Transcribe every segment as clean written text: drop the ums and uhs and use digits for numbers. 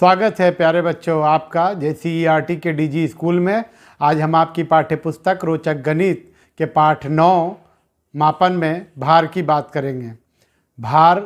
स्वागत है प्यारे बच्चों आपका JCERT के DG स्कूल में। आज हम आपकी पाठ्य पुस्तक रोचक गणित के पाठ 9 मापन में भार की बात करेंगे। भार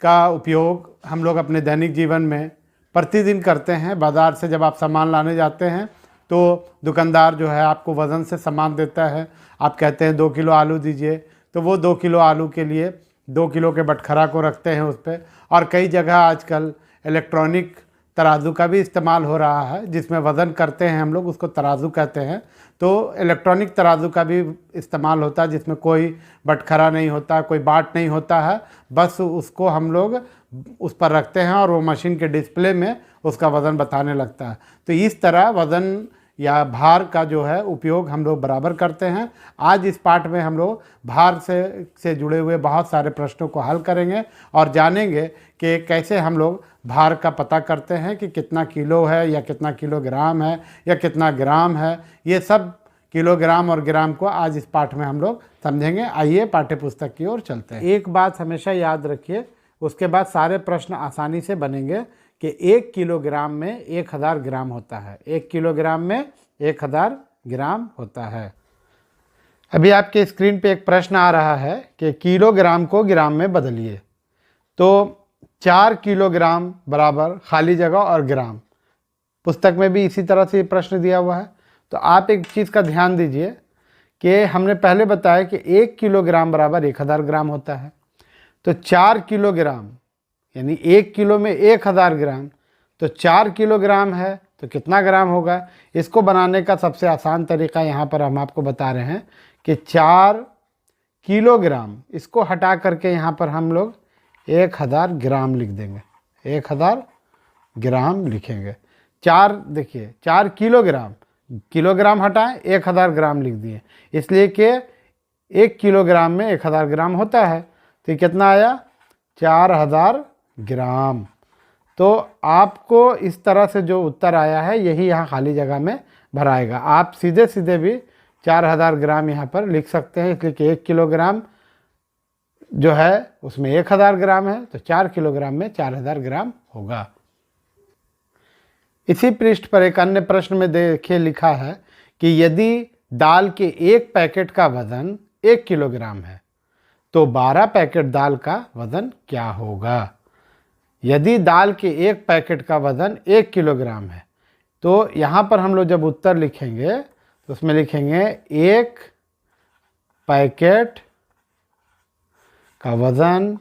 का उपयोग हम लोग अपने दैनिक जीवन में प्रतिदिन करते हैं। बाज़ार से जब आप सामान लाने जाते हैं तो दुकानदार जो है आपको वज़न से सामान देता है। आप कहते हैं 2 किलो आलू दीजिए, तो वो 2 किलो आलू के लिए 2 किलो के बटखरा को रखते हैं उस पर। और कई जगह आजकल इलेक्ट्रॉनिक तराजू का भी इस्तेमाल हो रहा है, जिसमें वज़न करते हैं हम लोग, उसको तराजू कहते हैं। तो इलेक्ट्रॉनिक तराजू का भी इस्तेमाल होता है, जिसमें कोई बटखरा नहीं होता, कोई बाट नहीं होता है, बस उसको हम लोग उस पर रखते हैं और वो मशीन के डिस्प्ले में उसका वज़न बताने लगता है। तो इस तरह वज़न या भार का जो है उपयोग हम लोग बराबर करते हैं। आज इस पाठ में हम लोग भार से जुड़े हुए बहुत सारे प्रश्नों को हल करेंगे और जानेंगे कि कैसे हम लोग भार का पता करते हैं कि कितना किलो है या कितना किलोग्राम है या कितना ग्राम है। ये सब किलोग्राम और ग्राम को आज इस पाठ में हम लोग समझेंगे। आइए पाठ्य पुस्तक की ओर चलते हैं। एक बात हमेशा याद रखिए, उसके बाद सारे प्रश्न आसानी से बनेंगे कि 1 किलोग्राम में 1000 ग्राम होता है। 1 किलोग्राम में 1000 ग्राम होता है। अभी आपके स्क्रीन पे एक प्रश्न आ रहा है कि किलोग्राम को ग्राम में बदलिए। तो 4 किलोग्राम बराबर खाली जगह और ग्राम, पुस्तक में भी इसी तरह से प्रश्न दिया हुआ है। तो आप एक चीज़ का ध्यान दीजिए कि हमने पहले बताया कि 1 किलोग्राम बराबर 1000 ग्राम होता है। तो 4 किलोग्राम यानी 1 किलो में 1000 ग्राम, तो 4 किलोग्राम है तो कितना ग्राम होगा। इसको बनाने का सबसे आसान तरीका यहाँ पर हम आपको बता रहे हैं कि 4 किलोग्राम, इसको हटा करके यहाँ पर हम लोग 1000 ग्राम लिख देंगे। 1000 ग्राम लिखेंगे। 4 देखिए 4 किलोग्राम, किलोग्राम हटाएं 1000 ग्राम लिख दिए, इसलिए कि 1 किलोग्राम में 1000 ग्राम होता है। तो ये कितना आया 4000 ग्राम। तो आपको इस तरह से जो उत्तर आया है यही यहाँ खाली जगह में भराएगा। आप सीधे सीधे भी 4000 ग्राम यहाँ पर लिख सकते हैं, इसलिए कि 1 किलोग्राम जो है उसमें 1000 ग्राम है, तो 4 किलोग्राम में 4000 ग्राम होगा। इसी पृष्ठ पर एक अन्य प्रश्न में देखिए लिखा है कि यदि दाल के एक पैकेट का वजन 1 किलोग्राम है तो 12 पैकेट दाल का वजन क्या होगा। यदि दाल के एक पैकेट का वजन 1 किलोग्राम है तो यहाँ पर हम लोग जब उत्तर लिखेंगे तो उसमें लिखेंगे 1 पैकेट का वजन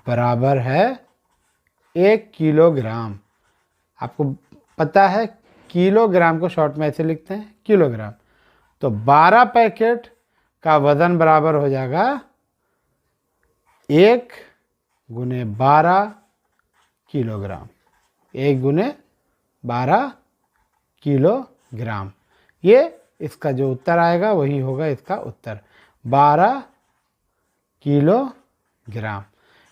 बराबर है 1 किलोग्राम। आपको पता है किलोग्राम को शॉर्ट में ऐसे लिखते हैं किलोग्राम। तो 12 पैकेट का वजन बराबर हो जाएगा 1 गुने 12 किलोग्राम। 1 गुने 12 किलोग्राम, ये इसका जो उत्तर आएगा वही होगा इसका उत्तर 12 किलोग्राम।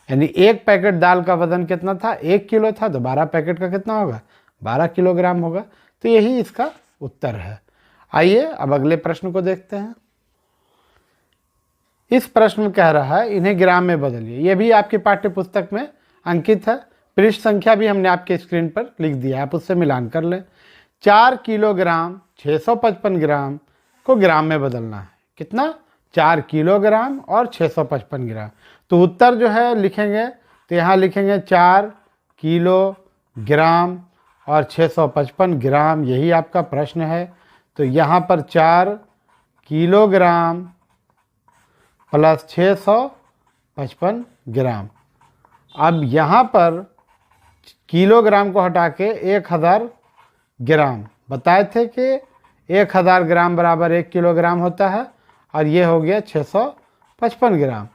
यानी एक पैकेट दाल का वजन कितना था, 1 किलो था, तो 12 पैकेट का कितना होगा 12 किलोग्राम होगा। तो यही इसका उत्तर है। आइए अब अगले प्रश्न को देखते हैं। इस प्रश्न में कह रहा है इन्हें ग्राम में बदलिए। ये भी आपकी पाठ्य पुस्तक में अंकित है। पृष्ठ संख्या भी हमने आपके स्क्रीन पर लिख दिया है, आप उससे मिलान कर लें। 4 किलोग्राम 655 ग्राम को ग्राम में बदलना है। कितना 4 किलोग्राम और 655 ग्राम। तो उत्तर जो है लिखेंगे तो यहाँ लिखेंगे 4 किलोग्राम और 655 ग्राम, यही आपका प्रश्न है। तो यहाँ पर 4 किलोग्राम प्लस 655 ग्राम। अब यहाँ पर किलोग्राम को हटा के 1000 ग्राम बताए थे कि 1000 ग्राम बराबर 1 किलोग्राम होता है, और ये हो गया 655 ग्राम।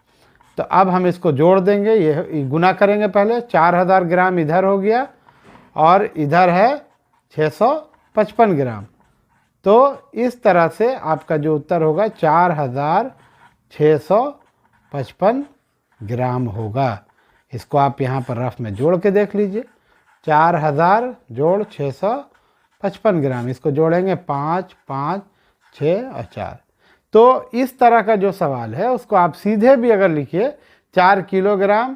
तो अब हम इसको जोड़ देंगे, ये गुना करेंगे पहले। 4000 ग्राम इधर हो गया और इधर है 655 ग्राम। तो इस तरह से आपका जो उत्तर होगा 4655 ग्राम होगा। इसको आप यहाँ पर रफ में जोड़ के देख लीजिए। 4000 जोड़ 655 ग्राम, इसको जोड़ेंगे 5 5 6 और 4। तो इस तरह का जो सवाल है उसको आप सीधे भी अगर लिखिए 4 किलोग्राम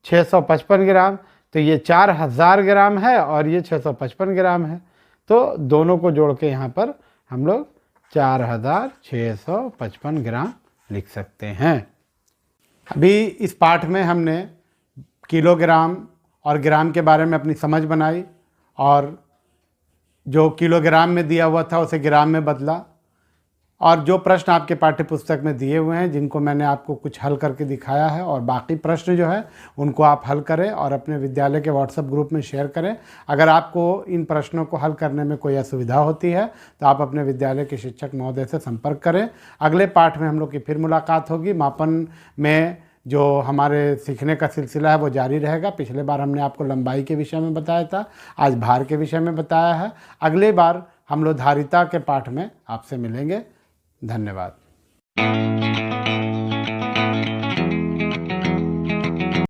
655 ग्राम, तो ये 4000 ग्राम है और ये 655 ग्राम है, तो दोनों को जोड़ के यहाँ पर हम लोग 4655 ग्राम लिख सकते हैं। अभी इस पाठ में हमने किलोग्राम और ग्राम के बारे में अपनी समझ बनाई और जो किलोग्राम में दिया हुआ था उसे ग्राम में बदला, और जो प्रश्न आपके पाठ्य पुस्तक में दिए हुए हैं जिनको मैंने आपको कुछ हल करके दिखाया है, और बाकी प्रश्न जो है उनको आप हल करें और अपने विद्यालय के व्हाट्सएप ग्रुप में शेयर करें। अगर आपको इन प्रश्नों को हल करने में कोई असुविधा होती है तो आप अपने विद्यालय के शिक्षक महोदय से संपर्क करें। अगले पाठ में हम लोग की फिर मुलाकात होगी। मापन में जो हमारे सीखने का सिलसिला है वो जारी रहेगा। पिछले बार हमने आपको लंबाई के विषय में बताया था, आज भार के विषय में बताया है। अगले बार हम लोग धारिता के पाठ में आपसे मिलेंगे। धन्यवाद।